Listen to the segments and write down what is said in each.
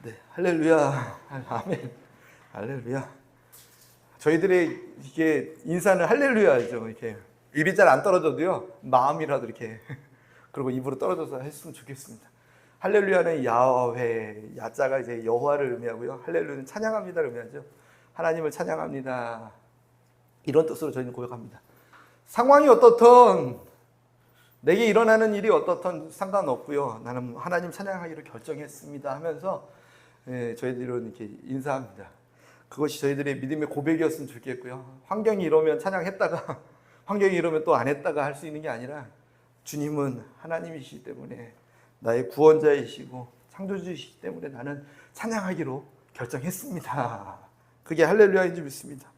네, 할렐루야, 아멘, 할렐루야. 저희들의 이게 인사는 할렐루야죠. 이렇게 입이 잘 안 떨어져도요, 마음이라도 이렇게 그리고 입으로 떨어져서 했으면 좋겠습니다. 할렐루야는 야훼, 야자가 이제 여호와를 의미하고요. 할렐루야는 찬양합니다를 의미하죠. 하나님을 찬양합니다. 이런 뜻으로 저희는 고백합니다. 상황이 어떻든 내게 일어나는 일이 어떻든 상관없고요. 나는 하나님 찬양하기로 결정했습니다 하면서 저희들은 이렇게 인사합니다. 그것이 저희들의 믿음의 고백이었으면 좋겠고요. 환경이 이러면 찬양했다가 환경이 이러면 또 안 했다가 할 수 있는 게 아니라 주님은 하나님이시기 때문에 나의 구원자이시고 창조주이시기 때문에 나는 찬양하기로 결정했습니다. 그게 할렐루야인 줄 믿습니다.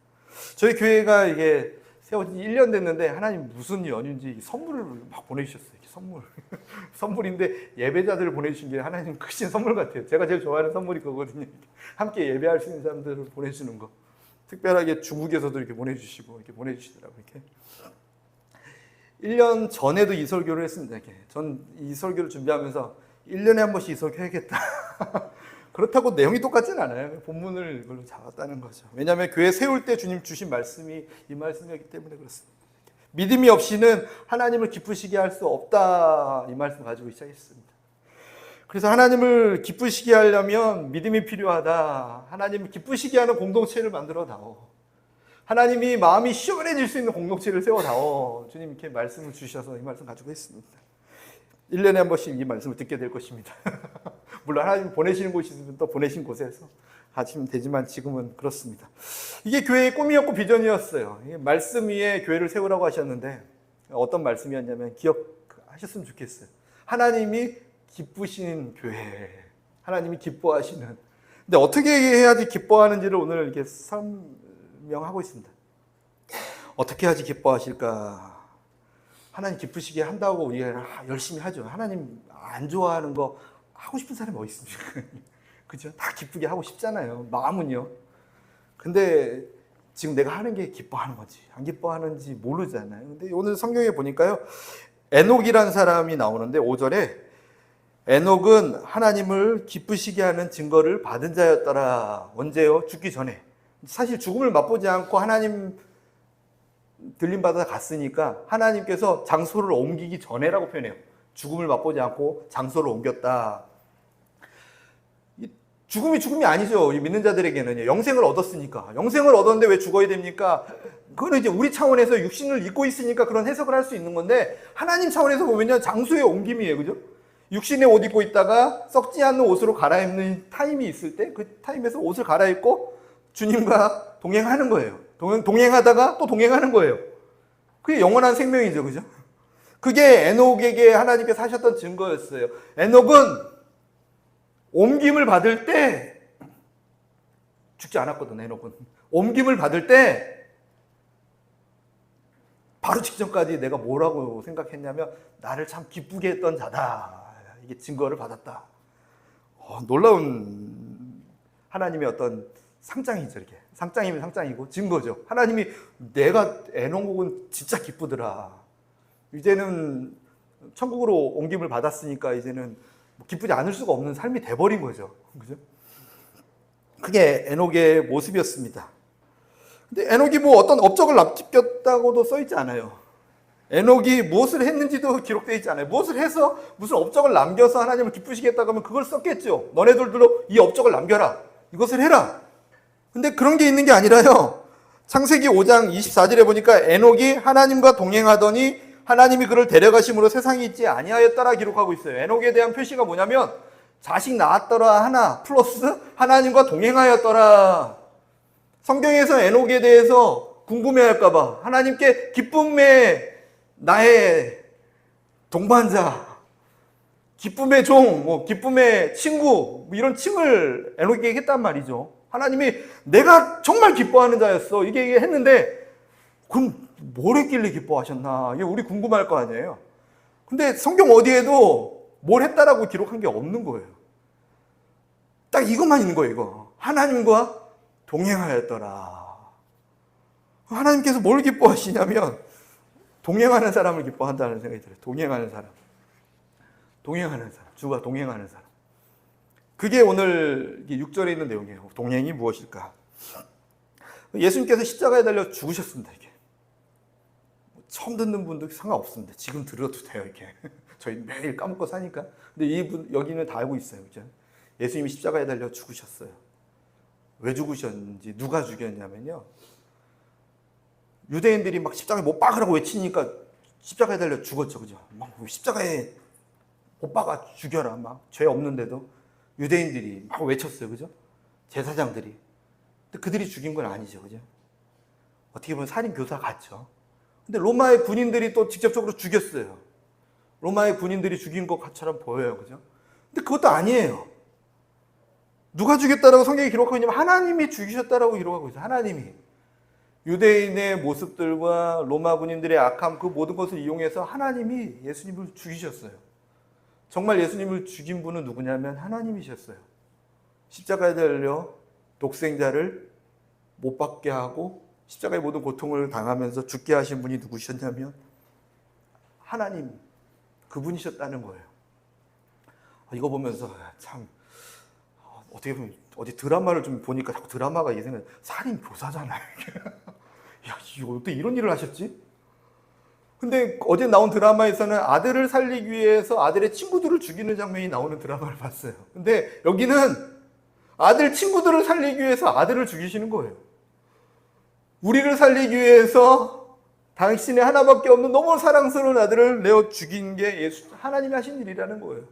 저희 교회가 이게 세워진 지 1년 됐는데 하나님 무슨 연유인지 선물을 막 보내주셨어요. 선물. 선물인데 예배자들을 보내주신 게 하나님 크신 선물 같아요. 제가 제일 좋아하는 선물이 그거거든요. 함께 예배할 수 있는 사람들을 보내주는 거. 특별하게 중국에서도 이렇게 보내주시고 이렇게 보내주시더라고요. 이렇게. 1년 전에도 이 설교를 했습니다. 전 이 설교를 준비하면서 1년에 한 번씩 이 설교 해야겠다. 그렇다고 내용이 똑같진 않아요. 본문을 이걸로 잡았다는 거죠. 왜냐하면 교회 세울 때 주님 주신 말씀이 이 말씀이었기 때문에 그렇습니다. 믿음이 없이는 하나님을 기쁘시게 할 수 없다. 이 말씀 가지고 시작했습니다. 그래서 하나님을 기쁘시게 하려면 믿음이 필요하다. 하나님을 기쁘시게 하는 공동체를 만들어 다오. 하나님이 마음이 시원해질 수 있는 공동체를 세워 다오. 주님 이렇게 말씀을 주셔서 이 말씀 가지고 했습니다. 1년에 한 번씩 이 말씀을 듣게 될 것입니다. 물론 하나님 보내시는 곳이 있으면 또 보내신 곳에서 하시면 되지만 지금은 그렇습니다. 이게 교회의 꿈이었고 비전이었어요. 말씀 위에 교회를 세우라고 하셨는데 어떤 말씀이었냐면 기억하셨으면 좋겠어요. 하나님이 기쁘신 교회, 하나님이 기뻐하시는. 근데 어떻게 해야지 기뻐하는지를 오늘 이렇게 설명하고 있습니다. 어떻게 해야지 기뻐하실까? 하나님 기쁘시게 한다고 우리가 열심히 하죠. 하나님 안 좋아하는 거 하고 싶은 사람이 어디 있습니까? 그죠? 다 기쁘게 하고 싶잖아요. 마음은요. 근데 지금 내가 하는 게 기뻐하는 건지 안 기뻐하는지 모르잖아요. 근데 오늘 성경에 보니까요. 에녹이라는 사람이 나오는데 5절에 에녹은 하나님을 기쁘시게 하는 증거를 받은 자였더라. 언제요? 죽기 전에. 사실 죽음을 맛보지 않고 하나님 들림받아 갔으니까 하나님께서 장소를 옮기기 전에라고 표현해요. 죽음을 맛보지 않고 장소를 옮겼다. 죽음이 아니죠. 믿는 자들에게는 영생을 얻었으니까. 영생을 얻었는데 왜 죽어야 됩니까? 그거는 이제 우리 차원에서 육신을 입고 있으니까 그런 해석을 할 수 있는 건데 하나님 차원에서 보면요 장소의 옮김이에요. 그죠? 육신의 옷 입고 있다가 썩지 않는 옷으로 갈아입는 타임이 있을 때 그 타임에서 옷을 갈아입고 주님과 동행하는 거예요. 동행하다가 또 동행하는 거예요. 그게 영원한 생명이죠. 그죠? 그게 에녹에게 하나님께서 하셨던 증거였어요. 에녹은 옮김을 받을 때 죽지 않았거든. 에녹은 옮김을 받을 때 바로 직전까지 내가 뭐라고 생각했냐면 나를 참 기쁘게 했던 자다. 이게 증거를 받았다. 놀라운 하나님의 어떤 상장이죠. 이렇게 상장이면 상장이고 증거죠. 하나님이 내가 에녹은 진짜 기쁘더라. 이제는 천국으로 옮김을 받았으니까 이제는 기쁘지 않을 수가 없는 삶이 돼버린 거죠. 그죠? 그게 에녹의 모습이었습니다. 근데 에녹이 뭐 어떤 업적을 남겼다고도 써있지 않아요. 에녹이 무엇을 했는지도 기록되어 있지 않아요. 무엇을 해서 무슨 업적을 남겨서 하나님을 기쁘시게 했다고 하면 그걸 썼겠죠. 너네들도 이 업적을 남겨라. 이것을 해라. 근데 그런 게 있는 게 아니라요. 창세기 5장 24절에 보니까 에녹이 하나님과 동행하더니 하나님이 그를 데려가심으로 세상에 있지 아니하였더라 기록하고 있어요. 에녹에 대한 표시가 뭐냐면 자식 낳았더라 하나 플러스 하나님과 동행하였더라. 성경에서 에녹에 대해서 궁금해할까 봐 하나님께 기쁨의 나의 동반자, 기쁨의 종, 기쁨의 친구 이런 칭을 에녹에게 했단 말이죠. 하나님이 내가 정말 기뻐하는 자였어 이게 했는데 그럼 뭘 했길래 기뻐하셨나? 이게 우리 궁금할 거 아니에요. 근데 성경 어디에도 뭘 했다라고 기록한 게 없는 거예요. 딱 이것만 있는 거예요, 이거. 하나님과 동행하였더라. 하나님께서 뭘 기뻐하시냐면 동행하는 사람을 기뻐한다는 생각이 들어요. 동행하는 사람. 주가 동행하는 사람. 그게 오늘 6절에 있는 내용이에요. 동행이 무엇일까? 예수님께서 십자가에 달려 죽으셨습니다. 이게 처음 듣는 분도 상관없습니다. 지금 들어도 돼요. 이렇게 저희 매일 까먹고 사니까. 근데 이분 여기는 다 알고 있어요. 그죠? 예수님이 십자가에 달려 죽으셨어요. 왜 죽으셨는지, 누가 죽였냐면요, 유대인들이 막 십자가에 못 박으라고 외치니까 십자가에 달려 죽었죠. 그죠? 막 십자가에 못 박아 죽여라. 막 죄 없는데도 유대인들이 막 외쳤어요. 그죠? 제사장들이. 근데 그들이 죽인 건 아니죠. 그죠? 어떻게 보면 살인 교사 같죠. 근데 로마의 군인들이 또 직접적으로 죽였어요. 로마의 군인들이 죽인 것처럼 보여요. 그죠? 근데 그것도 아니에요. 누가 죽였다라고 성경이 기록하고 있냐면 하나님이 죽이셨다라고 기록하고 있어요. 하나님이. 유대인의 모습들과 로마 군인들의 악함, 그 모든 것을 이용해서 하나님이 예수님을 죽이셨어요. 정말 예수님을 죽인 분은 누구냐면 하나님이셨어요. 십자가에 달려 독생자를 못 박게 하고 십자가의 모든 고통을 당하면서 죽게 하신 분이 누구셨냐면 하나님, 그분이셨다는 거예요. 이거 보면서 참 어떻게 보면 어디 드라마를 좀 보니까 자꾸 드라마가 예전에 살인 교사잖아요. 야, 이거 어떻게 이런 일을 하셨지? 근데 어제 나온 드라마에서는 아들을 살리기 위해서 아들의 친구들을 죽이는 장면이 나오는 드라마를 봤어요. 근데 여기는 아들 친구들을 살리기 위해서 아들을 죽이시는 거예요. 우리를 살리기 위해서 당신의 하나밖에 없는 너무 사랑스러운 아들을 내어 죽인 게 예수, 하나님이 하신 일이라는 거예요.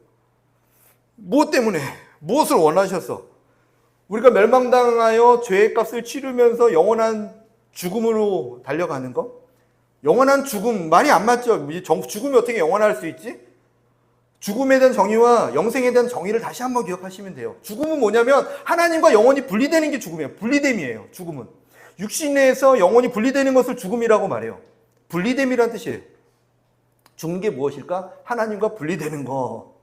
무엇 때문에? 무엇을 원하셔서? 우리가 멸망당하여 죄의 값을 치르면서 영원한 죽음으로 달려가는 거? 영원한 죽음, 말이 안 맞죠? 죽음이 어떻게 영원할 수 있지? 죽음에 대한 정의와 영생에 대한 정의를 다시 한번 기억하시면 돼요. 죽음은 뭐냐면 하나님과 영원히 분리되는 게 죽음이에요. 분리됨이에요. 죽음은. 육신에서 영원히 분리되는 것을 죽음이라고 말해요. 분리됨이란 뜻이에요. 죽는 게 무엇일까? 하나님과 분리되는 거.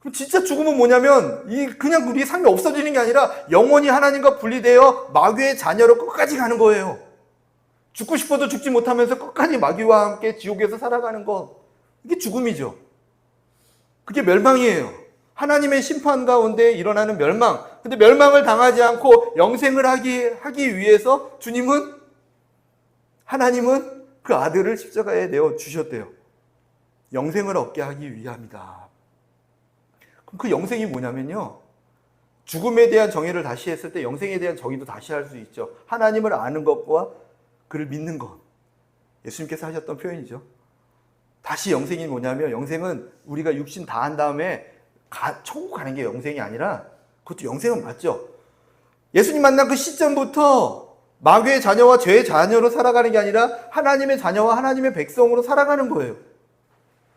그럼 진짜 죽음은 뭐냐면 그냥 우리의 삶이 없어지는 게 아니라 영원히 하나님과 분리되어 마귀의 자녀로 끝까지 가는 거예요. 죽고 싶어도 죽지 못하면서 끝까지 마귀와 함께 지옥에서 살아가는 거. 이게 죽음이죠. 그게 멸망이에요. 하나님의 심판 가운데 일어나는 멸망. 근데 멸망을 당하지 않고 영생을 하기 위해서 하나님은 그 아들을 십자가에 내어 주셨대요. 영생을 얻게 하기 위함이다. 그럼 그 영생이 뭐냐면요, 죽음에 대한 정의를 다시 했을 때 영생에 대한 정의도 다시 할 수 있죠. 하나님을 아는 것과 그를 믿는 것. 예수님께서 하셨던 표현이죠. 다시 영생이 뭐냐면, 영생은 우리가 육신 다 한 다음에 천국 가는 게 영생이 아니라, 그것도 영생은 맞죠. 예수님 만난 그 시점부터 마귀의 자녀와 죄의 자녀로 살아가는 게 아니라 하나님의 자녀와 하나님의 백성으로 살아가는 거예요.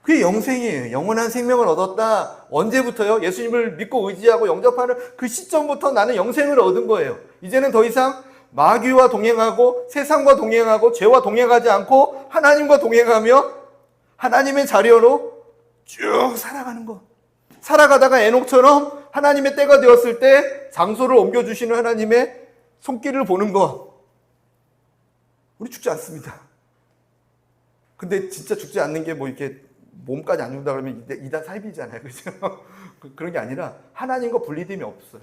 그게 영생이에요. 영원한 생명을 얻었다. 언제부터요? 예수님을 믿고 의지하고 영접하는 그 시점부터 나는 영생을 얻은 거예요. 이제는 더 이상 마귀와 동행하고 세상과 동행하고 죄와 동행하지 않고 하나님과 동행하며 하나님의 자녀로 쭉 살아가는 거. 살아가다가 에녹처럼 하나님의 때가 되었을 때 장소를 옮겨주시는 하나님의 손길을 보는 것. 우리 죽지 않습니다. 근데 진짜 죽지 않는 게 뭐 이렇게 몸까지 안 죽는다 그러면 이단 사입이잖아요. 그죠? 그런 게 아니라 하나님과 분리됨이 없어요.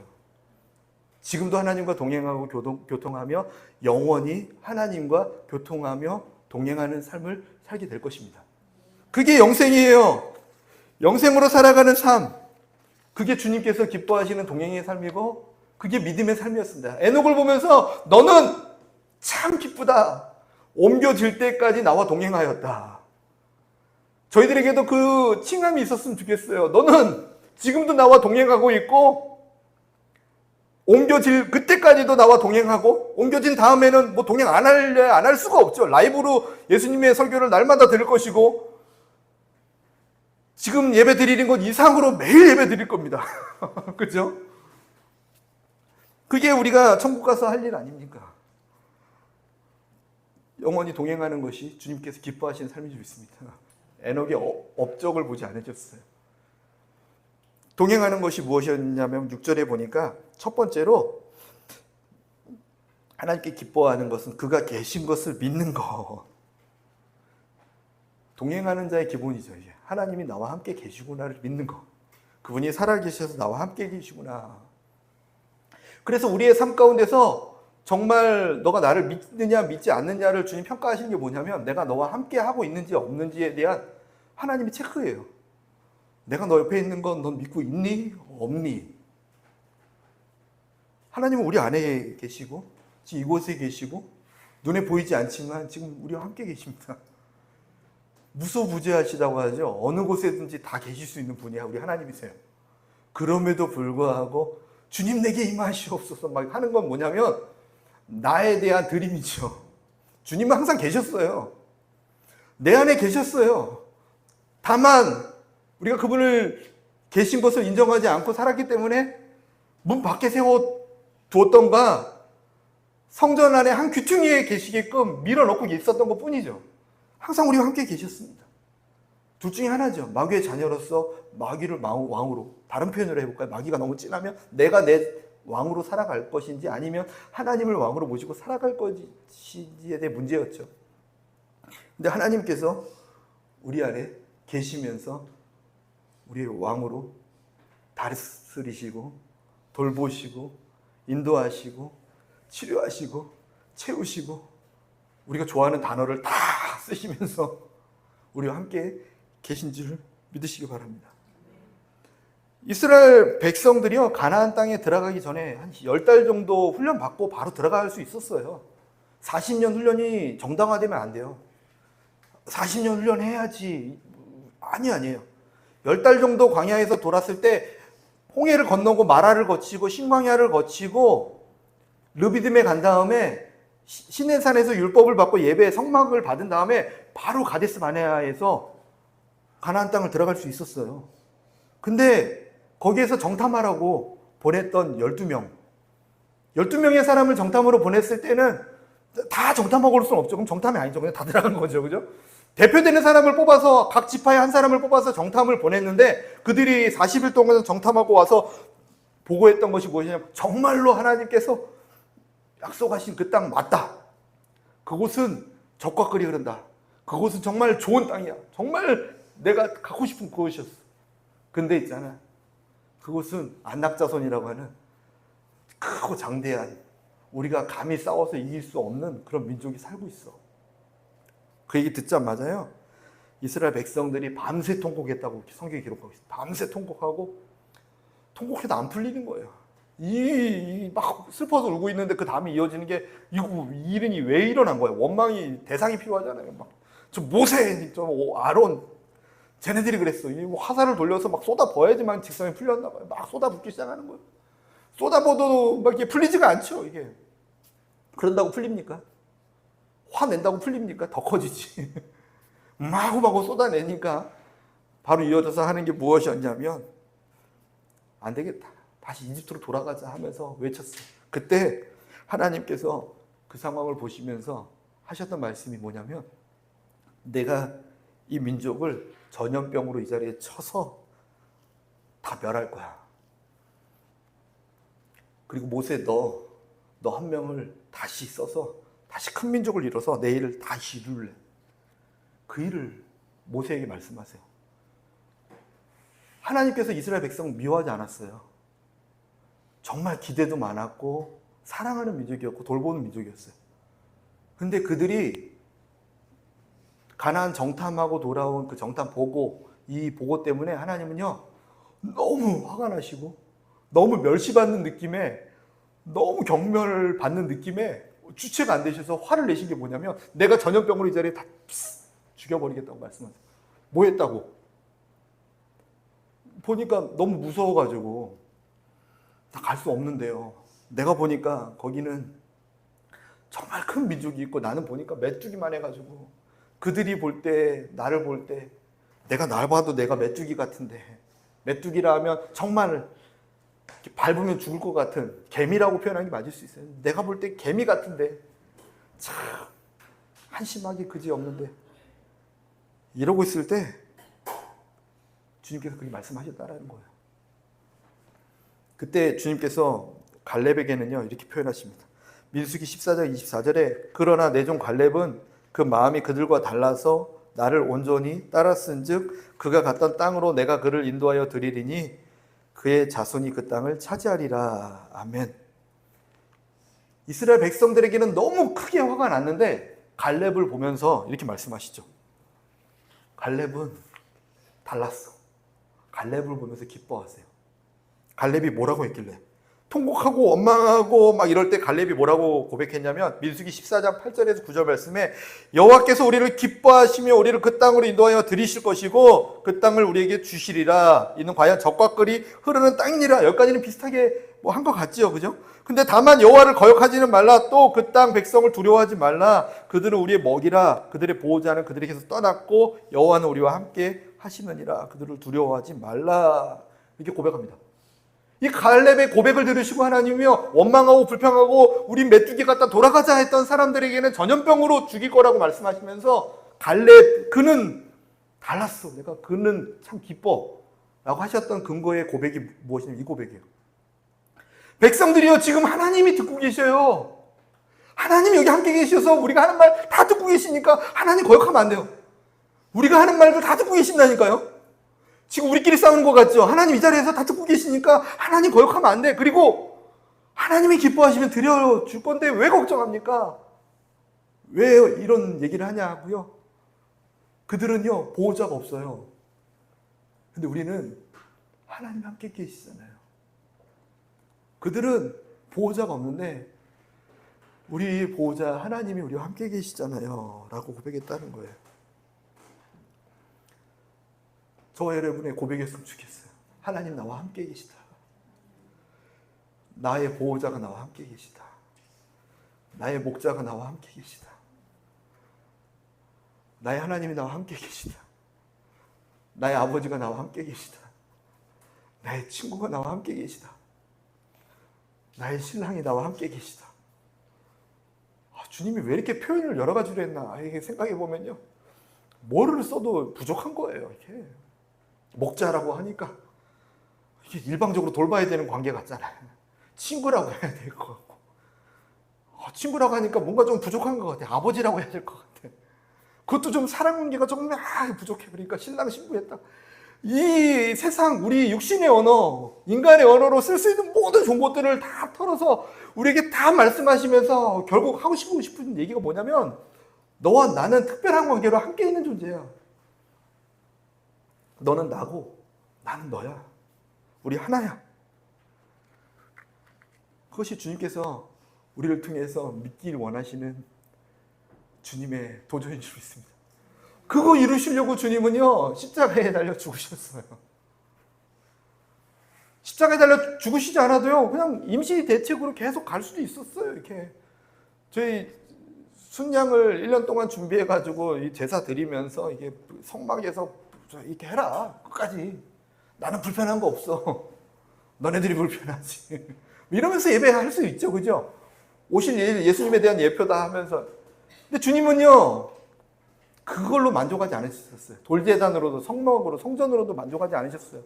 지금도 하나님과 동행하고 교통하며 영원히 하나님과 교통하며 동행하는 삶을 살게 될 것입니다. 그게 영생이에요. 영생으로 살아가는 삶. 그게 주님께서 기뻐하시는 동행의 삶이고 그게 믿음의 삶이었습니다. 에녹을 보면서 너는 참 기쁘다. 옮겨질 때까지 나와 동행하였다. 저희들에게도 그 칭함이 있었으면 좋겠어요. 너는 지금도 나와 동행하고 있고 옮겨질 그때까지도 나와 동행하고 옮겨진 다음에는 뭐 동행 안 할 수가 없죠. 라이브로 예수님의 설교를 날마다 들을 것이고 지금 예배 드리는 것 이상으로 매일 예배 드릴 겁니다. 그죠? 그게 우리가 천국 가서 할 일 아닙니까? 영원히 동행하는 것이 주님께서 기뻐하시는 삶인 줄 믿습니다. 에녹의 업적을 보지 않으셨어요. 동행하는 것이 무엇이었냐면 6절에 보니까 첫 번째로 하나님께 기뻐하는 것은 그가 계신 것을 믿는 것. 동행하는 자의 기본이죠. 이게. 하나님이 나와 함께 계시구나를 믿는 것. 그분이 살아계셔서 나와 함께 계시구나. 그래서 우리의 삶 가운데서 정말 너가 나를 믿느냐 믿지 않느냐를 주님 평가하시는 게 뭐냐면 내가 너와 함께 하고 있는지 없는지에 대한 하나님의 체크예요. 내가 너 옆에 있는 건 넌 믿고 있니? 없니? 하나님은 우리 안에 계시고 지금 이곳에 계시고 눈에 보이지 않지만 지금 우리와 함께 계십니다. 무소부재하시다고 하죠. 어느 곳에든지 다 계실 수 있는 분이 우리 하나님이세요. 그럼에도 불구하고 주님 내게 임하시옵소서 막 하는 건 뭐냐면 나에 대한 드림이죠. 주님은 항상 계셨어요. 내 안에 계셨어요. 다만 우리가 그분을 계신 것을 인정하지 않고 살았기 때문에 문 밖에 세워 두었던가 성전 안에 한 귀퉁이에 계시게끔 밀어넣고 있었던 것 뿐이죠. 항상 우리와 함께 계셨습니다. 둘 중에 하나죠. 마귀의 자녀로서 마귀를 왕으로, 다른 표현으로 해볼까요? 마귀가 너무 진하면 내가 내 왕으로 살아갈 것인지 아니면 하나님을 왕으로 모시고 살아갈 것인지에 대한 문제였죠. 근데 하나님께서 우리 안에 계시면서 우리의 왕으로 다스리시고 돌보시고 인도하시고 치료하시고 채우시고 우리가 좋아하는 단어를 다 쓰시면서 우리와 함께 계신 줄 믿으시기 바랍니다. 이스라엘 백성들이요, 가나안 땅에 들어가기 전에 한 10달 정도 훈련 받고 바로 들어갈 수 있었어요. 40년 훈련이 정당화되면 안 돼요. 40년 훈련해야지. 아니에요. 10달 정도 광야에서 돌았을 때 홍해를 건너고 마라를 거치고 신광야를 거치고 르비딤에 간 다음에 시내산에서 율법을 받고 예배의 성막을 받은 다음에 바로 가데스 바네아에서 가나안 땅을 들어갈 수 있었어요. 근데 거기에서 정탐하라고 보냈던 12명의 사람을 정탐으로 보냈을 때는 다 정탐하고 올 수는 없죠. 그럼 정탐이 아니죠. 그냥 다 들어간 거죠. 그죠? 대표되는 사람을 뽑아서 각 지파에 한 사람을 뽑아서 정탐을 보냈는데 그들이 40일 동안 정탐하고 와서 보고했던 것이 무엇이냐면 정말로 하나님께서 약속하신 그 땅 맞다. 그곳은 젖과 꿀이 흐른다. 그곳은 정말 좋은 땅이야. 정말 내가 갖고 싶은 그곳이었어. 근데 있잖아. 그곳은 안낙자손이라고 하는 크고 장대한 우리가 감히 싸워서 이길 수 없는 그런 민족이 살고 있어. 그 얘기 듣자마자요. 이스라엘 백성들이 밤새 통곡했다고 성경에 기록하고 있어요. 밤새 통곡해도 안 풀리는 거예요. 막 슬퍼서 울고 있는데 그 다음에 이어지는 게 이 일이 왜 일어난 거예요? 원망이 대상이 필요하잖아요. 막 저 모세, 저 아론, 쟤네들이 그랬어. 이 화살을 돌려서 막 쏟아부어야지만 직성이 풀렸나 봐요. 막 쏟아붓기 시작하는 거예요. 쏟아부어도 막 이게 풀리지가 않죠. 이게 그런다고 풀립니까? 화낸다고 풀립니까? 더 커지지. 마구마구 쏟아내니까 바로 이어져서 하는 게 무엇이었냐면 안 되겠다. 다시 이집트로 돌아가자 하면서 외쳤어요. 그때 하나님께서 그 상황을 보시면서 하셨던 말씀이 뭐냐면 내가 이 민족을 전염병으로 이 자리에 쳐서 다 멸할 거야. 그리고 모세 너 한 명을 다시 써서 다시 큰 민족을 이뤄서 내 일을 다시 이룰래. 그 일을 모세에게 말씀하세요. 하나님께서 이스라엘 백성을 미워하지 않았어요. 정말 기대도 많았고 사랑하는 민족이었고 돌보는 민족이었어요. 근데 그들이 가나안 정탐하고 돌아온 그 정탐 보고, 이 보고 때문에 하나님은요 너무 화가 나시고 너무 멸시받는 느낌에, 너무 경멸을 받는 느낌에 주체가 안 되셔서 화를 내신 게 뭐냐면 내가 전염병으로 이 자리에 다 죽여버리겠다고 말씀하세요. 뭐 했다고? 보니까 너무 무서워가지고 다 갈 수 없는데요. 내가 보니까 거기는 정말 큰 민족이 있고 나는 보니까 메뚜기만 해가지고 그들이 볼 때, 나를 볼 때 내가 날 봐도 내가 메뚜기 같은데, 메뚜기라 하면 정말 밟으면 죽을 것 같은, 개미라고 표현하는 게 맞을 수 있어요. 내가 볼 때 개미 같은데 참 한심하게 그지없는데 이러고 있을 때 주님께서 그렇게 말씀하셨다라는 거예요. 그때 주님께서 갈렙에게는요 이렇게 표현하십니다. 민수기 14장 24절에 그러나 내 종 갈렙은 그 마음이 그들과 달라서 나를 온전히 따랐은즉 그가 갔던 땅으로 내가 그를 인도하여 드리리니 그의 자손이 그 땅을 차지하리라. 아멘. 이스라엘 백성들에게는 너무 크게 화가 났는데 갈렙을 보면서 이렇게 말씀하시죠. 갈렙은 달랐어. 갈렙을 보면서 기뻐하세요. 갈렙이 뭐라고 했길래? 통곡하고 원망하고 막 이럴 때 갈렙이 뭐라고 고백했냐면 민수기 14장 8절에서 9절 말씀에 여호와께서 우리를 기뻐하시며 우리를 그 땅으로 인도하여 들이실 것이고 그 땅을 우리에게 주시리라. 이는 과연 적과 꿀이 흐르는 땅이니라. 여기까지는 비슷하게 뭐 한 것 같지요, 그죠? 근데 다만 여호와를 거역하지는 말라. 또 그 땅 백성을 두려워하지 말라. 그들은 우리의 먹이라. 그들의 보호자는 그들에게서 떠났고 여호와는 우리와 함께 하시느니라. 그들을 두려워하지 말라. 이렇게 고백합니다. 이 갈렙의 고백을 들으시고 하나님이요, 원망하고 불평하고 우리 메뚜기 갖다 돌아가자 했던 사람들에게는 전염병으로 죽일 거라고 말씀하시면서 갈렙, 그는 달랐어. 그는 참 기뻐 라고 하셨던 근거의 고백이 무엇이냐면 이 고백이에요. 백성들이요, 지금 하나님이 듣고 계셔요. 하나님이 여기 함께 계셔서 우리가 하는 말 다 듣고 계시니까 하나님 거역하면 안 돼요. 우리가 하는 말도 다 듣고 계신다니까요. 지금 우리끼리 싸우는 것 같죠? 하나님 이 자리에서 다 듣고 계시니까 하나님 거역하면 안 돼. 그리고 하나님이 기뻐하시면 드려줄 건데 왜 걱정합니까? 왜 이런 얘기를 하냐고요? 그들은요, 보호자가 없어요. 근데 우리는 하나님 함께 계시잖아요. 그들은 보호자가 없는데 우리 보호자 하나님이 우리와 함께 계시잖아요 라고 고백했다는 거예요. 저와 여러분의 고백이었으면 좋겠어요. 하나님 나와 함께 계시다. 나의 보호자가 나와 함께 계시다. 나의 목자가 나와 함께 계시다. 나의 하나님이 나와 함께 계시다. 나의 아버지가 나와 함께 계시다. 나의 친구가 나와 함께 계시다. 나의 신랑이 나와 함께 계시다. 주님이 왜 이렇게 표현을 여러 가지로 했나 이게 생각해 보면요, 뭐를 써도 부족한 거예요. 이렇게 목자라고 하니까 이게 일방적으로 돌봐야 되는 관계 같잖아요. 친구라고 해야 될 것 같고, 친구라고 하니까 뭔가 좀 부족한 것 같아. 아버지라고 해야 될 것 같아. 그것도 좀 사랑 관계가 조금 부족해. 그러니까 신랑 신부했다. 이 세상 우리 육신의 언어, 인간의 언어로 쓸 수 있는 모든 정보들을 다 털어서 우리에게 다 말씀하시면서 결국 하고 싶은 얘기가 뭐냐면 너와 나는 특별한 관계로 함께 있는 존재야. 너는 나고 나는 너야. 우리 하나야. 그것이 주님께서 우리를 통해서 믿길 원하시는 주님의 도전인 줄 믿습니다. 그거 이루시려고 주님은요, 십자가에 달려 죽으셨어요. 십자가에 달려 죽으시지 않아도요, 그냥 임시 대책으로 계속 갈 수도 있었어요. 이렇게 저희 순양을 1년 동안 준비해가지고 이 제사 드리면서 이게 성막에서 이렇게 해라. 끝까지. 나는 불편한 거 없어. 너네들이 불편하지. 이러면서 예배할 수 있죠. 그죠? 오실 예수님에 대한 예표다 하면서. 근데 주님은요, 그걸로 만족하지 않으셨어요. 돌제단으로도 성막으로 성전으로도 만족하지 않으셨어요.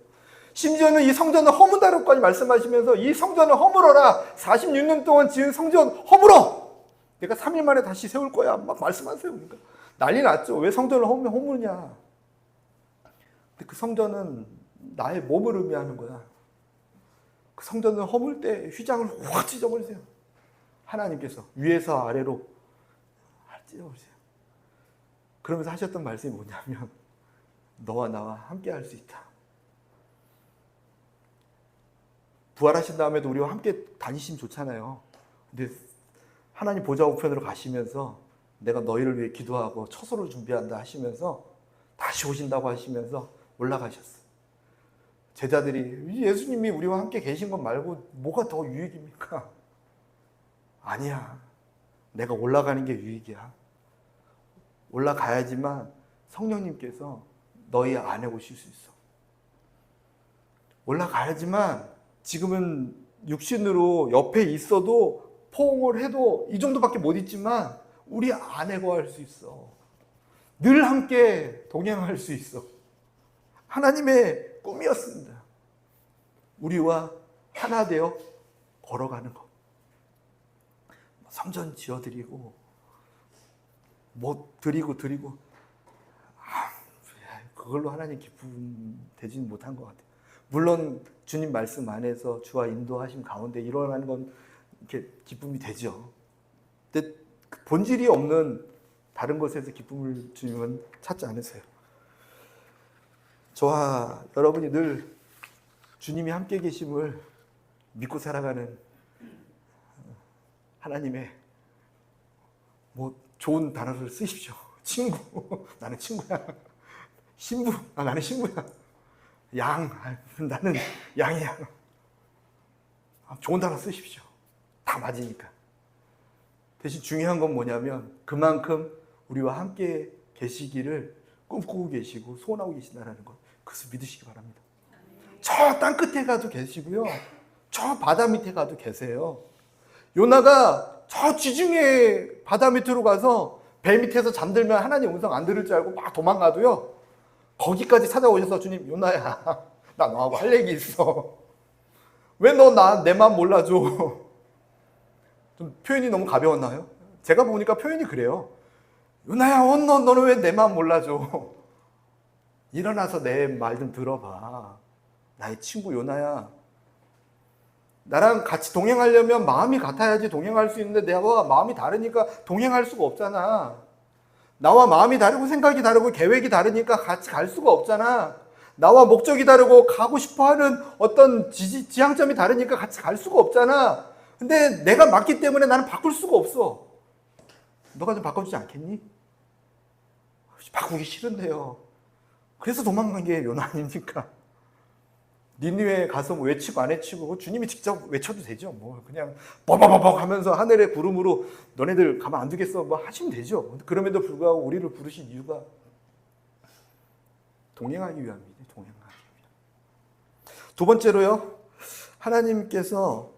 심지어는 이 성전을 허무다라고까지 말씀하시면서 이 성전을 허물어라. 46년 동안 지은 성전 허물어. 내가 3일 만에 다시 세울 거야. 막 말씀하세요. 그러니까 난리 났죠. 왜 성전을 허무냐. 근데 그 성전은 나의 몸을 의미하는 거야. 그 성전을 허물 때 휘장을 확 찢어버리세요. 하나님께서 위에서 아래로 찢어버리세요. 그러면서 하셨던 말씀이 뭐냐면 너와 나와 함께 할 수 있다. 부활하신 다음에도 우리와 함께 다니시면 좋잖아요. 근데 하나님 보좌 우편으로 가시면서 내가 너희를 위해 기도하고 처소를 준비한다 하시면서 다시 오신다고 하시면서 올라가셨어요. 제자들이 예수님이 우리와 함께 계신 것 말고 뭐가 더 유익입니까? 아니야. 내가 올라가는 게 유익이야. 올라가야지만 성령님께서 너희 안에 오실 수 있어. 올라가야지만 지금은 육신으로 옆에 있어도 포옹을 해도 이 정도밖에 못 있지만 우리 안에 거할 수 있어. 늘 함께 동행할 수 있어. 하나님의 꿈이었습니다. 우리와 하나 되어 걸어가는 것. 성전 지어드리고 뭐 드리고 그걸로 하나님 기쁨 되지는 못한 것 같아요. 물론 주님 말씀 안에서 주와 인도하심 가운데 일어나는 건 이렇게 기쁨이 되죠. 근데 그 본질이 없는 다른 것에서 기쁨을 주님은 찾지 않으세요. 저와 여러분이 늘 주님이 함께 계심을 믿고 살아가는 하나님의 뭐 좋은 단어를 쓰십시오. 친구, 나는 친구야. 신부, 나는 신부야. 양, 나는 양이야. 좋은 단어 쓰십시오. 다 맞으니까. 대신 중요한 건 뭐냐면 그만큼 우리와 함께 계시기를 꿈꾸고 계시고 소원하고 계신다는 것, 그것을 믿으시기 바랍니다. 저 땅 끝에 가도 계시고요, 저 바다 밑에 가도 계세요. 요나가 저 지중해 바다 밑으로 가서 배 밑에서 잠들면 하나님 음성 안 들을 줄 알고 막 도망가도요, 거기까지 찾아오셔서 주님, 요나야, 나 너하고 할 얘기 있어. 왜 너 내 마음 몰라줘? 좀 표현이 너무 가벼웠나요? 제가 보니까 표현이 그래요. 요나야, 너는 왜 내 마음 몰라줘? 일어나서 내 말 좀 들어봐. 나의 친구 요나야, 나랑 같이 동행하려면 마음이 같아야지 동행할 수 있는데 내가 마음이 다르니까 동행할 수가 없잖아. 나와 마음이 다르고 생각이 다르고 계획이 다르니까 같이 갈 수가 없잖아. 나와 목적이 다르고 가고 싶어하는 어떤 지향점이 다르니까 같이 갈 수가 없잖아. 근데 내가 맞기 때문에 나는 바꿀 수가 없어. 너가 좀 바꿔주지 않겠니? 바꾸기 싫은데요. 그래서 도망간 게 요나 아닙니까? 니느웨에 가서 뭐 외치고 안 외치고 주님이 직접 외쳐도 되죠. 뭐 그냥 버버버벅 하면서 하늘의 구름으로 너네들 가만 안 두겠어 뭐 하시면 되죠. 그럼에도 불구하고 우리를 부르신 이유가 동행하기 위함입니다. 동행하기 위함. 두 번째로요, 하나님께서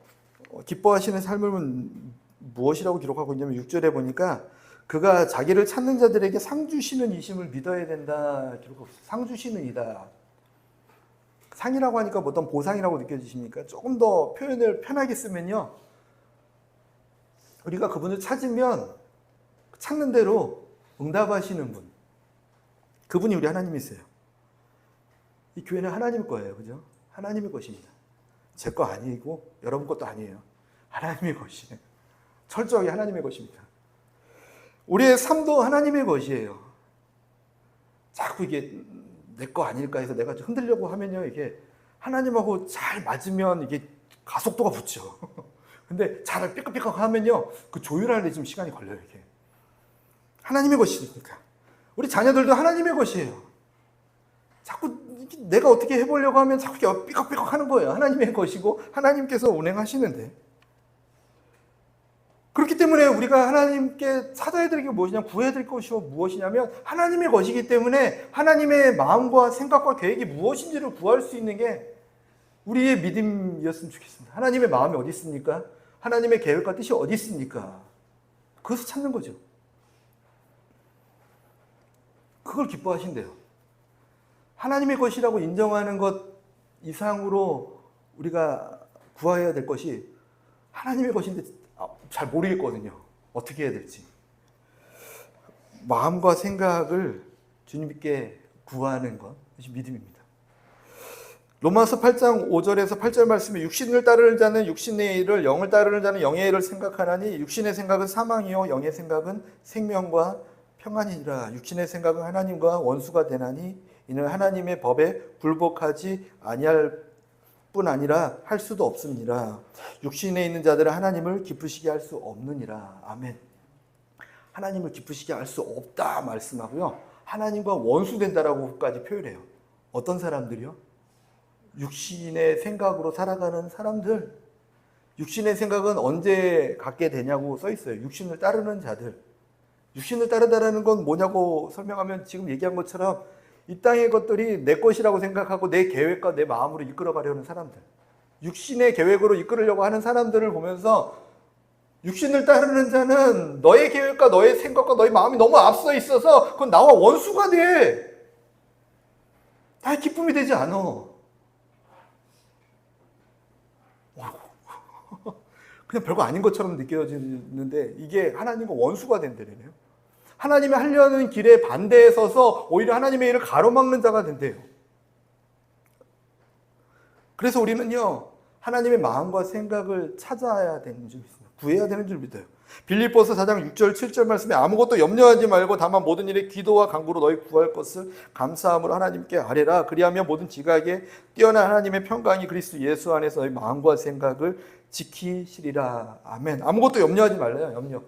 기뻐하시는 삶은 무엇이라고 기록하고 있냐면 6절에 보니까 그가 자기를 찾는 자들에게 상 주시는 이심을 믿어야 된다 기록하고 있어요. 상 주시는 이다. 상이라고 하니까 뭐 어떤 보상이라고 느껴지십니까? 조금 더 표현을 편하게 쓰면요, 우리가 그분을 찾으면 찾는 대로 응답하시는 분, 그분이 우리 하나님이세요. 이 교회는 하나님 거예요. 그죠? 하나님의 것입니다. 제 거 아니고 여러분 것도 아니에요. 하나님의 것이에요. 철저하게 하나님의 것입니다. 우리의 삶도 하나님의 것이에요. 자꾸 이게 내 거 아닐까 해서 내가 좀 흔들려고 하면요, 이게 하나님하고 잘 맞으면 이게 가속도가 붙죠. 근데 잘 삐걱삐걱 하면요, 그 조율하는데 좀 시간이 걸려요, 이게. 하나님의 것이니까. 우리 자녀들도 하나님의 것이에요. 자꾸 내가 어떻게 해보려고 하면 자꾸 삐걱삐걱 하는 거예요. 하나님의 것이고 하나님께서 운행하시는데. 그렇기 때문에 우리가 하나님께 찾아야 될 게 무엇이냐, 구해야 될 것이 무엇이냐면 하나님의 것이기 때문에 하나님의 마음과 생각과 계획이 무엇인지를 구할 수 있는 게 우리의 믿음이었으면 좋겠습니다. 하나님의 마음이 어디 있습니까? 하나님의 계획과 뜻이 어디 있습니까? 그것을 찾는 거죠. 그걸 기뻐하신대요. 하나님의 것이라고 인정하는 것 이상으로 우리가 구해야 될 것이 하나님의 것인데 잘 모르겠거든요. 어떻게 해야 될지. 마음과 생각을 주님께 구하는 것이 믿음입니다. 로마서 8장 5절에서 8절 말씀에 육신을 따르는 자는 육신의 일을, 영을 따르는 자는 영의 일을 생각하나니 육신의 생각은 사망이요 영의 생각은 생명과 평안이니라. 육신의 생각은 하나님과 원수가 되나니 이는 하나님의 법에 굴복하지 아니할 뿐 아니라 할 수도 없습니다. 육신에 있는 자들은 하나님을 기쁘시게 할 수 없느니라. 아멘. 하나님을 기쁘시게 할 수 없다 말씀하고요, 하나님과 원수된다라고까지 표현해요. 어떤 사람들이요? 육신의 생각으로 살아가는 사람들. 육신의 생각은 언제 갖게 되냐고 써 있어요. 육신을 따르는 자들. 육신을 따르다라는 건 뭐냐고 설명하면 지금 얘기한 것처럼 이 땅의 것들이 내 것이라고 생각하고 내 계획과 내 마음으로 이끌어가려는 사람들, 육신의 계획으로 이끌으려고 하는 사람들을 보면서 육신을 따르는 자는 너의 계획과 너의 생각과 너의 마음이 너무 앞서 있어서 그건 나와 원수가 돼. 나의 기쁨이 되지 않아. 그냥 별거 아닌 것처럼 느껴지는데 이게 하나님과 원수가 된다네요. 하나님이 하려는 길에 반대에 서서 오히려 하나님의 일을 가로막는 자가 된대요. 그래서 우리는요, 하나님의 마음과 생각을 찾아야 되는 줄 믿습니다. 구해야 되는 줄 믿어요. 빌립보서 4장 6절 7절 말씀에 아무것도 염려하지 말고 다만 모든 일에 기도와 간구로 너희 구할 것을 감사함으로 하나님께 아뢰라. 그리하면 모든 지각에 뛰어난 하나님의 평강이 그리스도 예수 안에서 너희 마음과 생각을 지키시리라. 아멘. 아무것도 염려하지 말래요.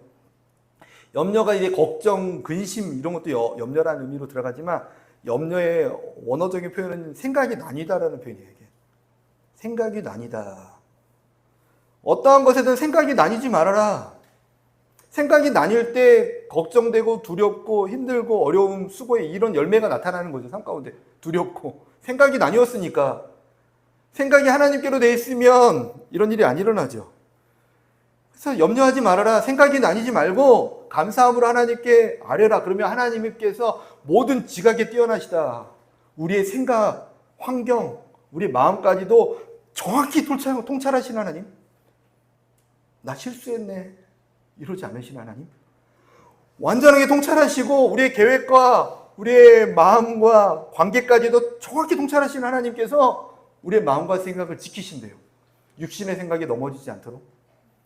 염려가 이제 걱정, 근심 이런 것도 염려라는 의미로 들어가지만 염려의 원어적인 표현은 생각이 나뉘다라는 표현이에요. 이게. 생각이 나뉘다. 어떠한 것에든 생각이 나뉘지 말아라. 생각이 나뉠 때 걱정되고 두렵고 힘들고 어려움, 수고에 이런 열매가 나타나는 거죠. 삶 가운데 두렵고 생각이 나뉘었으니까 생각이 하나님께로 돼 있으면 이런 일이 안 일어나죠. 그래서 염려하지 말아라. 생각이 나뉘지 말고 감사함으로 하나님께 아뢰라. 그러면 하나님께서 모든 지각에 뛰어나시다. 우리의 생각, 환경, 우리의 마음까지도 정확히 통찰하시는 하나님. 나 실수했네. 이러지 않으신 하나님. 완전하게 통찰하시고 우리의 계획과 우리의 마음과 관계까지도 정확히 통찰하시는 하나님께서 우리의 마음과 생각을 지키신대요. 육신의 생각에 넘어지지 않도록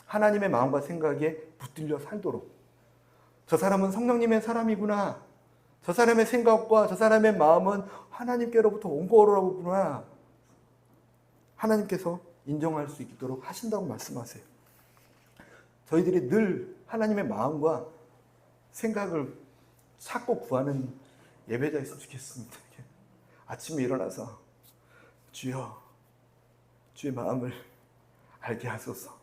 하나님의 마음과 생각에 붙들려 살도록. 저 사람은 성령님의 사람이구나. 저 사람의 생각과 저 사람의 마음은 하나님께로부터 온 거라고구나. 하나님께서 인정할 수 있도록 하신다고 말씀하세요. 저희들이 늘 하나님의 마음과 생각을 찾고 구하는 예배자였으면 좋겠습니다. 아침에 일어나서 주여, 주의 마음을 알게 하소서.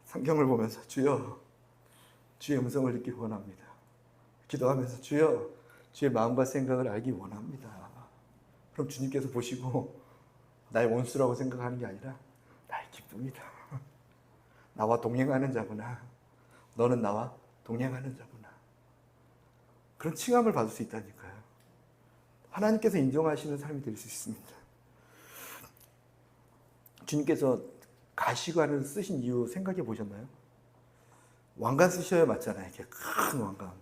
성경을 보면서 주여, 주의 음성을 듣기 원합니다. 기도하면서 주여, 주의 마음과 생각을 알기 원합니다. 그럼 주님께서 보시고 나의 원수라고 생각하는 게 아니라 나의 기쁨이다. 나와 동행하는 자구나. 너는 나와 동행하는 자구나. 그런 칭함을 받을 수 있다니까요. 하나님께서 인정하시는 삶이 될 수 있습니다. 주님께서 가시관을 쓰신 이유 생각해 보셨나요? 왕관 쓰셔야 맞잖아요. 이렇게 큰 왕관.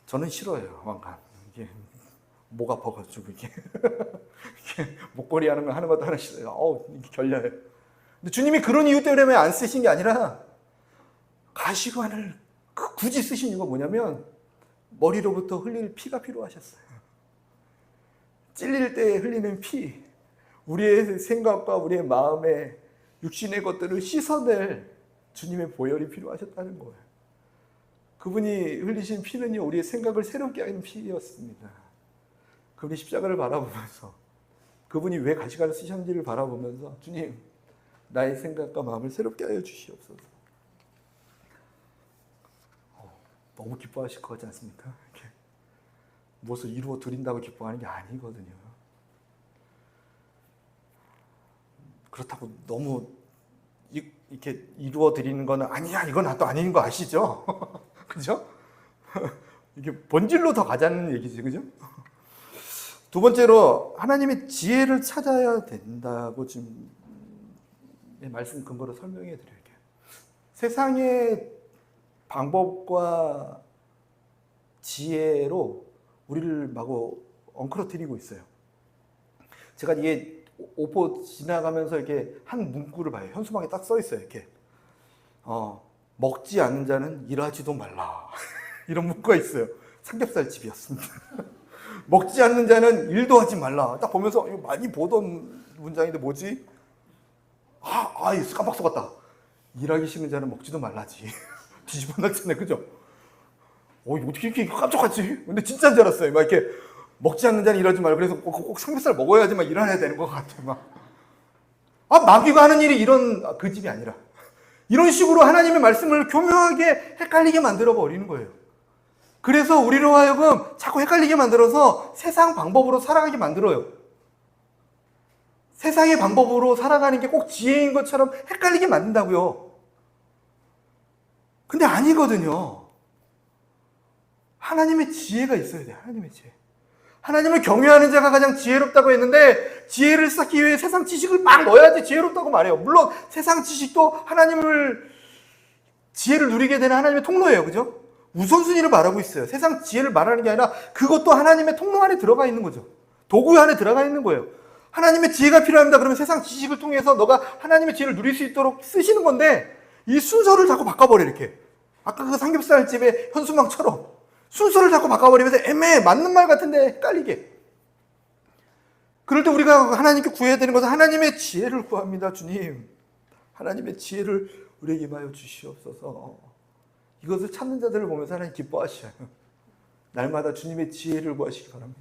저는 싫어요, 왕관. 이게 목 아파가지고 이게 목걸이 하는 것도 하나 싫어요. 이게 결려요. 근데 주님이 그런 이유 때문에 안 쓰신 게 아니라 가시관을 굳이 쓰신 이유가 뭐냐면 머리로부터 흘릴 피가 필요하셨어요. 찔릴 때 흘리는 피, 우리의 생각과 우리의 마음의 육신의 것들을 씻어낼 주님의 보혈이 필요하셨다는 거예요. 그분이 흘리신 피는요, 우리의 생각을 새롭게 하는 피였습니다. 그분이 십자가를 바라보면서, 그분이 왜 가시관을 쓰셨는지를 바라보면서 주님, 나의 생각과 마음을 새롭게 하여 주시옵소서. 너무 기뻐하실 것 같지 않습니까? 이렇게 무엇을 이루어 드린다고 기뻐하는 게 아니거든요. 그렇다고 너무 이렇게 이루어 드리는 거는 아니야, 이건 나도 아닌 거 아시죠? 그죠? 이게 본질로 더 가자는 얘기지, 그죠? 두 번째로 하나님의 지혜를 찾아야 된다고 지금 말씀 근거로 설명해 드릴게요. 세상의 방법과 지혜로 우리를 마구 엉클어뜨리고 있어요. 제가 이게 오포 지나가면서 이렇게 한 문구를 봐요. 현수막에 딱 써 있어요. 이렇게 먹지 않는 자는 일하지도 말라. 이런 문구가 있어요. 삼겹살 집이었습니다. 먹지 않는 자는 일도 하지 말라. 딱 보면서 이거 많이 보던 문장인데 뭐지? 깜빡 속았다. 일하기 싫은 자는 먹지도 말라지. 뒤집어 놨잖아요. 그죠? 어떻게 이렇게 깜짝하지? 근데 진짜인 줄 알았어요. 막 이렇게 먹지 않는 자는 일하지 말고 그래서 꼭 삼겹살 먹어야지만 일해야 되는 것 같아. 마귀가 하는 일이 이런 그 집이 아니라 이런 식으로 하나님의 말씀을 교묘하게 헷갈리게 만들어 버리는 거예요. 그래서 우리로 하여금 자꾸 헷갈리게 만들어서 세상 방법으로 살아가게 만들어요. 세상의 방법으로 살아가는 게 꼭 지혜인 것처럼 헷갈리게 만든다고요. 근데 아니거든요. 하나님의 지혜가 있어야 돼요. 하나님의 지혜. 하나님을 경외하는 자가 가장 지혜롭다고 했는데 지혜를 쌓기 위해 세상 지식을 막 넣어야지 지혜롭다고 말해요. 물론 세상 지식도 하나님을 지혜를 누리게 되는 하나님의 통로예요. 그죠? 우선순위를 말하고 있어요. 세상 지혜를 말하는 게 아니라 그것도 하나님의 통로 안에 들어가 있는 거죠. 도구 안에 들어가 있는 거예요. 하나님의 지혜가 필요합니다. 그러면 세상 지식을 통해서 너가 하나님의 지혜를 누릴 수 있도록 쓰시는 건데 이 순서를 자꾸 바꿔버려 이렇게. 아까 그 삼겹살집의 현수막처럼 순서를 자꾸 바꿔버리면서 애매해. 맞는 말 같은데 헷갈리게. 그럴 때 우리가 하나님께 구해야 되는 것은 하나님의 지혜를 구합니다. 주님, 하나님의 지혜를 우리에게 임하여 주시옵소서. 이것을 찾는 자들을 보면서 하나님 기뻐하셔요. 날마다 주님의 지혜를 구하시기 바랍니다.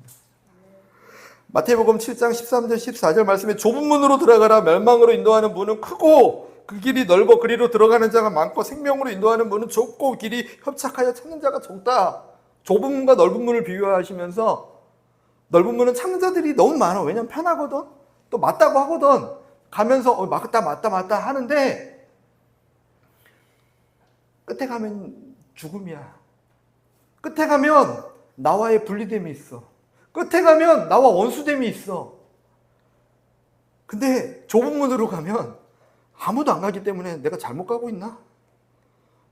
마태복음 7장 13절 14절 말씀에 좁은 문으로 들어가라. 멸망으로 인도하는 문은 크고 그 길이 넓어 그리로 들어가는 자가 많고 생명으로 인도하는 문은 좁고 길이 협착하여 찾는 자가 적다. 좁은 문과 넓은 문을 비교하시면서 넓은 문은 찾는 자들이 너무 많아. 왜냐면 편하거든. 또 맞다고 하거든. 가면서 맞다 하는데 끝에 가면 죽음이야. 끝에 가면 나와의 분리됨이 있어. 끝에 가면 나와 원수됨이 있어. 근데 좁은 문으로 가면 아무도 안 가기 때문에 내가 잘못 가고 있나?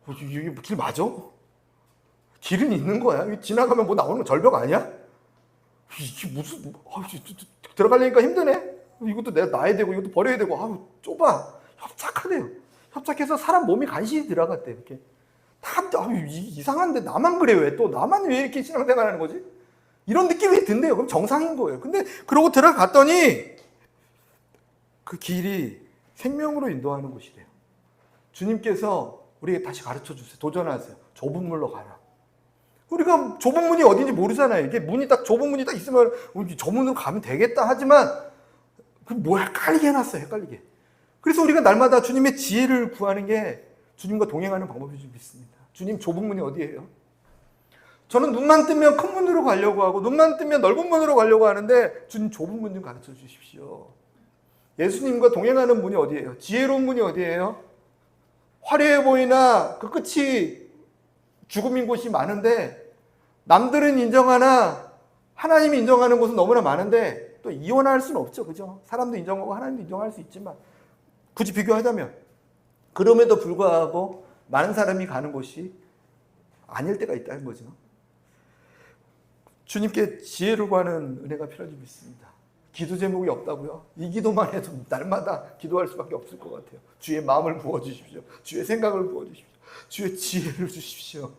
이게 길 맞아? 길은 있는 거야. 지나가면 뭐 나오는 거 절벽 아니야? 이게 무슨 들어가려니까 힘드네. 이것도 내가 놔야 되고 이것도 버려야 되고 좁아. 협착하대요. 협착해서 사람 몸이 간신히 들어갔대. 이렇게 다 이상한데 나만 그래. 왜 또 나만 왜 이렇게 신앙생활하는 거지? 이런 느낌이 든대요. 그럼 정상인 거예요. 근데 그러고 들어갔더니 그 길이 생명으로 인도하는 곳이래요. 주님께서 우리에게 다시 가르쳐 주세요. 도전하세요. 좁은 문으로 가라. 우리가 좁은 문이 어딘지 모르잖아요. 이게 문이 딱 좁은 문이 딱 있으면 저 문으로 가면 되겠다 하지만 뭐 헷갈리게 해놨어요. 헷갈리게. 그래서 우리가 날마다 주님의 지혜를 구하는 게 주님과 동행하는 방법이 좀 있습니다. 주님 좁은 문이 어디예요? 저는 눈만 뜨면 큰 문으로 가려고 하고 눈만 뜨면 넓은 문으로 가려고 하는데 주님 좁은 문 좀 가르쳐 주십시오. 예수님과 동행하는 문이 어디예요? 지혜로운 문이 어디예요? 화려해 보이나 그 끝이 죽음인 곳이 많은데 남들은 인정하나 하나님이 인정하는 곳은 너무나 많은데 또 이혼할 수는 없죠. 그죠? 사람도 인정하고 하나님도 인정할 수 있지만 굳이 비교하자면 그럼에도 불구하고 많은 사람이 가는 곳이 아닐 때가 있다는 거죠. 주님께 지혜를 구하는 은혜가 필요한 줄 믿습니다. 기도 제목이 없다고요? 이 기도만 해도 날마다 기도할 수밖에 없을 것 같아요. 주의 마음을 부어주십시오. 주의 생각을 부어주십시오. 주의 지혜를 주십시오.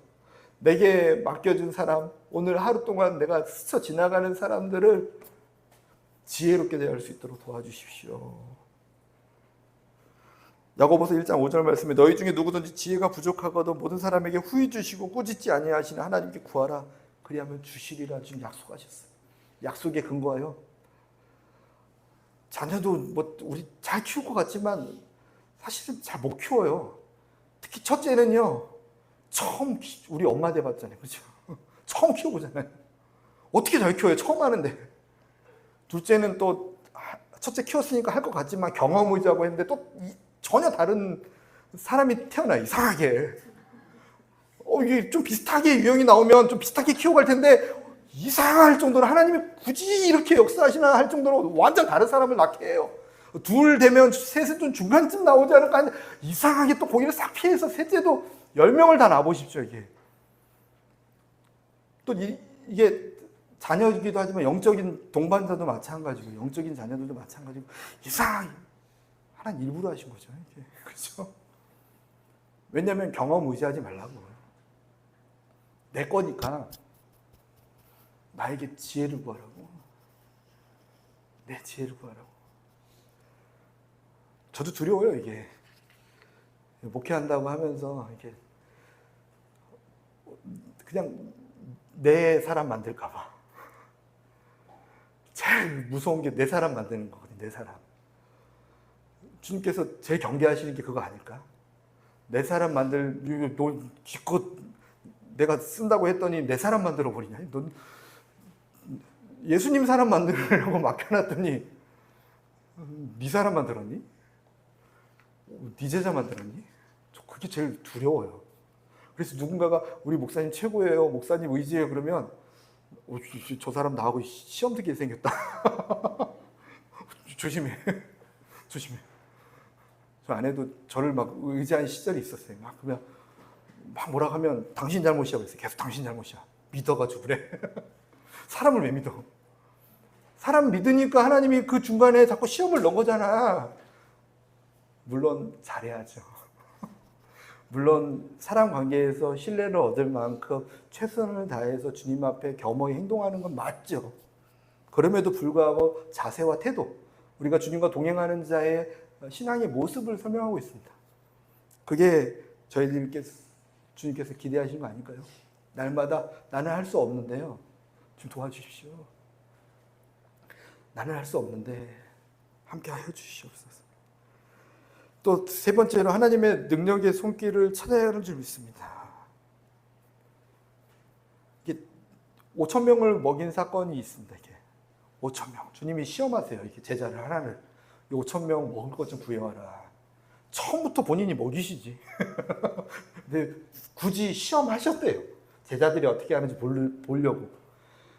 내게 맡겨준 사람, 오늘 하루 동안 내가 스쳐 지나가는 사람들을 지혜롭게 대할 수 있도록 도와주십시오. 야고보서 1장 5절 말씀에 너희 중에 누구든지 지혜가 부족하거든 모든 사람에게 후히 주시고 꾸짖지 아니하시는 하나님께 구하라. 그리하면 주시리라 주님 약속하셨어요. 약속에 근거하여 자녀도 뭐 우리 잘 키울 것 같지만 사실은 잘 못 키워요. 특히 첫째는요. 처음 우리 엄마 돼봤잖아요. 그렇죠? 처음 키워보잖아요. 어떻게 잘 키워요? 처음 하는데. 둘째는 또 첫째 키웠으니까 할 것 같지만 경험 의지하고 했는데 또 전혀 다른 사람이 태어나 이상하게. 이게 좀 비슷하게 유형이 나오면 좀 비슷하게 키워갈 텐데 이상할 정도로 하나님이 굳이 이렇게 역사하시나 할 정도로 완전 다른 사람을 낳게 해요. 둘 되면 셋은 좀 중간쯤 나오지 않을까 하는데 이상하게 또 거기를 싹 피해서 셋째도 10명을 다 낳아보십시오. 이게 또 이게 자녀이기도 하지만 영적인 동반자도 마찬가지고 영적인 자녀들도 마찬가지고 이상하게 하나님 일부러 하신 거죠. 이게. 그렇죠? 왜냐하면 경험 의지하지 말라고. 내 거니까 나에게 지혜를 구하라고. 내 지혜를 구하라고. 저도 두려워요, 이게. 목회한다고 하면서 이렇게 그냥 내 사람 만들까 봐. 제일 무서운 게 내 사람 만드는 거거든요, 내 사람. 주님께서 제일 경계하시는 게 그거 아닐까? 내 사람 너 기껏 내가 쓴다고 했더니 내 사람 만들어 버리냐? 넌 예수님 사람 만들려고 맡겨놨더니 네 사람 만들었니? 네 제자 만들었니? 그게 제일 두려워요. 그래서 누군가가 우리 목사님 최고예요, 목사님 의지해요 그러면 저 사람 나하고 시험 듣게 생겼다. 조심해. 조심해. 저 아내도 저를 막 의지한 시절이 있었어요. 막 그냥 막 뭐라 하면 당신 잘못이야 그랬어요. 계속 당신 잘못이야. 믿어가지고 그래. 사람을 왜 믿어? 사람 믿으니까 하나님이 그 중간에 자꾸 시험을 넣은 거잖아. 물론 잘해야죠. 물론 사람 관계에서 신뢰를 얻을 만큼 최선을 다해서 주님 앞에 겸허히 행동하는 건 맞죠. 그럼에도 불구하고 자세와 태도, 우리가 주님과 동행하는 자의 신앙의 모습을 설명하고 있습니다. 그게 주님께서 기대하시는 거 아닐까요? 날마다 나는 할 수 없는데요, 좀 도와주십시오. 나는 할 수 없는데 함께 하여 주시옵소서. 또 세 번째로 하나님의 능력의 손길을 찾아야 하는 줄 믿습니다. 이게 5,000명을 먹인 사건이 있습니다. 이게 5,000명. 주님이 시험하세요. 이렇게 제자를 하나를. 5,000명 먹을 것 좀 구해와라. 처음부터 본인이 먹이시지. 근데 굳이 시험하셨대요. 제자들이 어떻게 하는지 보려고.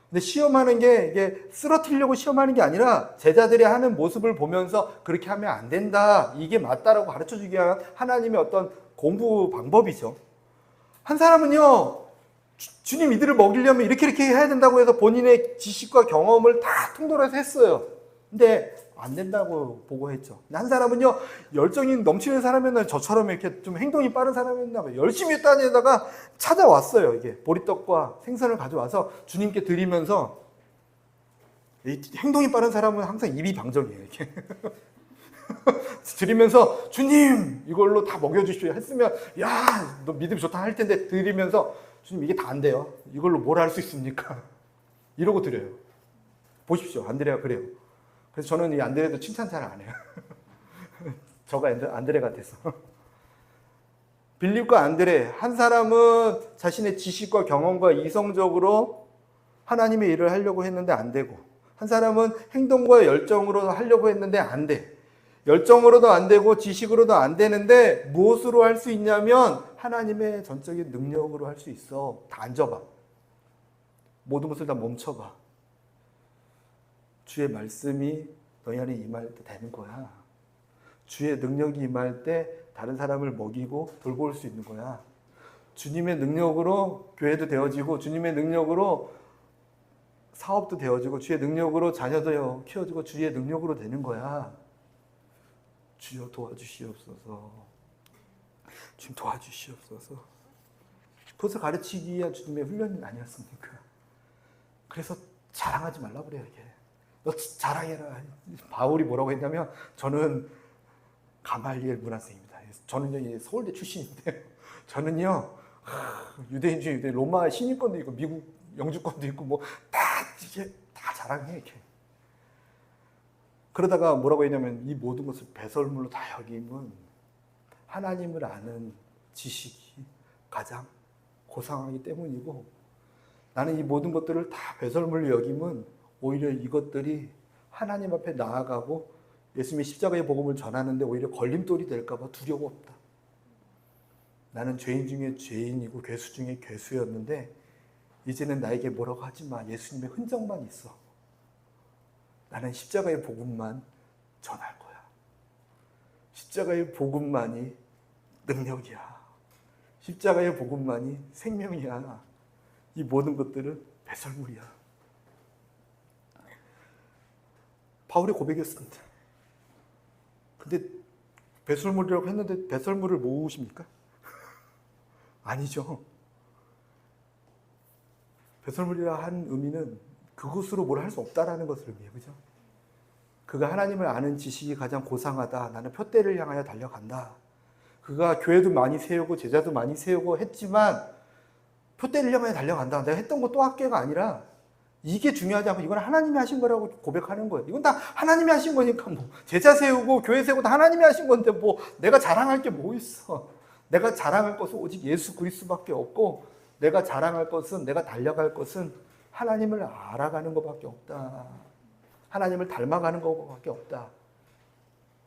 근데 시험하는 게 이게 쓰러뜨리려고 시험하는 게 아니라 제자들이 하는 모습을 보면서 그렇게 하면 안 된다, 이게 맞다라고 가르쳐 주기 위한 하나님의 어떤 공부 방법이죠. 한 사람은요, 주님 이들을 먹이려면 이렇게 해야 된다고 해서 본인의 지식과 경험을 다 통틀어서 했어요. 근데 안 된다고 보고했죠. 한 사람은요, 열정이 넘치는 사람이었나요? 저처럼 이렇게 좀 행동이 빠른 사람이었나요? 열심히 했다니다가 찾아왔어요. 이게 보리떡과 생선을 가져와서 주님께 드리면서, 행동이 빠른 사람은 항상 입이 방정이에요. 이렇게 드리면서 주님 이걸로 다 먹여주십시오 했으면, 야, 너 믿음이 좋다 할 텐데, 드리면서 주님 이게 다 안 돼요. 이걸로 뭘 할 수 있습니까? 이러고 드려요. 보십시오. 안드레가 그래요. 그래서 저는 이 안드레도 칭찬 잘 안 해요. 저가 안드레 같아서. 빌립과 안드레, 한 사람은 자신의 지식과 경험과 이성적으로 하나님의 일을 하려고 했는데 안 되고, 한 사람은 행동과 열정으로 하려고 했는데 안 돼. 열정으로도 안 되고 지식으로도 안 되는데 무엇으로 할 수 있냐면 하나님의 전적인 능력으로 할 수 있어. 다 앉아봐. 모든 것을 다 멈춰봐. 주의 말씀이 너희 안에 임할 때 되는 거야. 주의 능력이 임할 때 다른 사람을 먹이고 돌볼 수 있는 거야. 주님의 능력으로 교회도 되어지고, 주님의 능력으로 사업도 되어지고, 주의 능력으로 자녀도 키워지고, 주의 능력으로 되는 거야. 주여 도와주시옵소서. 주님 도와주시옵소서. 그것을 가르치기 위한 주님의 훈련이 아니었습니까? 그래서 자랑하지 말라 그래요. 이게 너 자랑해라. 바울이 뭐라고 했냐면, 저는 가말리엘 문화생입니다. 저는요 서울대 출신인데, 저는요 유대인 중에 유대인, 로마 신인권도 있고 미국 영주권도 있고 뭐 다 자랑해 이렇게. 그러다가 뭐라고 했냐면, 이 모든 것을 배설물로 다 여기면 하나님을 아는 지식이 가장 고상하기 때문이고, 나는 이 모든 것들을 다 배설물로 여기면 오히려 이것들이 하나님 앞에 나아가고 예수님의 십자가의 복음을 전하는데 오히려 걸림돌이 될까 봐 두려웠다. 나는 죄인 중에 죄인이고 괴수 중에 괴수였는데 이제는 나에게 뭐라고 하지 마. 예수님의 흔적만 있어. 나는 십자가의 복음만 전할 거야. 십자가의 복음만이 능력이야. 십자가의 복음만이 생명이야. 이 모든 것들은 배설물이야. 바울의 고백이었습니다. 근데 배설물이라고 했는데 배설물을 모으십니까? 아니죠. 배설물이라 한 의미는 그것으로 뭘 할 수 없다라는 것을 의미해요. 그죠? 그가 하나님을 아는 지식이 가장 고상하다. 나는 표대를 향하여 달려간다. 그가 교회도 많이 세우고 제자도 많이 세우고 했지만 표대를 향하여 달려간다. 내가 했던 거 또 학계가 아니라 이게 중요하지 않고 이건 하나님이 하신 거라고 고백하는 거예요. 이건 다 하나님이 하신 거니까 뭐 제자 세우고 교회 세우고 다 하나님이 하신 건데 뭐 내가 자랑할 게 뭐 있어. 내가 자랑할 것은 오직 예수 그리스도밖에 없고, 내가 자랑할 것은, 내가 달려갈 것은 하나님을 알아가는 것밖에 없다. 하나님을 닮아가는 것밖에 없다.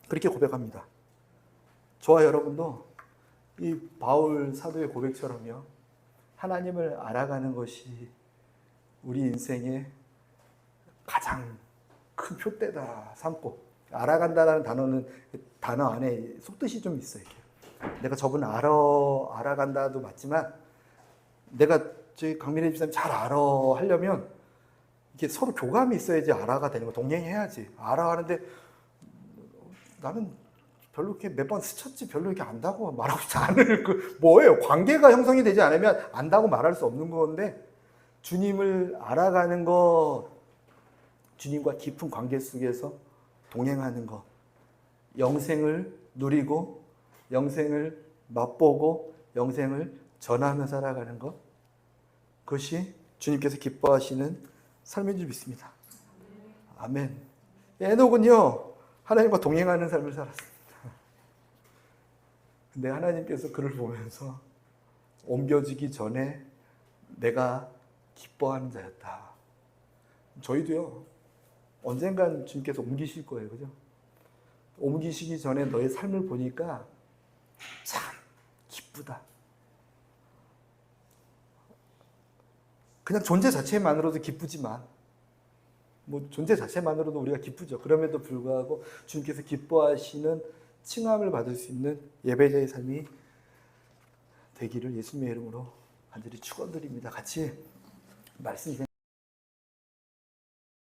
그렇게 고백합니다. 저와 여러분도 이 바울 사도의 고백처럼요, 하나님을 알아가는 것이 우리 인생의 가장 큰 표대다 삼고, 알아간다라는 단어 안에 속뜻이 좀 있어요. 이렇게. 내가 저분 알아간다도 맞지만, 내가 저희 강민혜 집사님 잘 알아 하려면 이게 서로 교감이 있어야지 아라가 되는 거, 동행해야지. 아라 하는데 나는 별로 이렇게 몇 번 스쳤지 별로 이렇게 안다고 말하고 싶지 않을 그 뭐예요? 관계가 형성이 되지 않으면 안다고 말할 수 없는 건데 주님을 알아가는 거, 주님과 깊은 관계 속에서 동행하는 거, 영생을 누리고 영생을 맛보고 영생을 전하며 살아가는 것, 그것이 주님께서 기뻐하시는 삶인 줄 믿습니다. 아멘. 에녹은요 하나님과 동행하는 삶을 살았습니다. 근데 하나님께서 그를 보면서 옮겨지기 전에 내가 기뻐하는 자였다. 저희도요 언젠간 주님께서 옮기실 거예요, 그죠? 옮기시기 전에 너의 삶을 보니까 참 기쁘다. 그냥 존재 자체만으로도 기쁘지만, 뭐 존재 자체만으로도 우리가 기쁘죠. 그럼에도 불구하고 주님께서 기뻐하시는 칭함을 받을 수 있는 예배자의 삶이 되기를 예수님의 이름으로 간절히 축원드립니다. 같이 말씀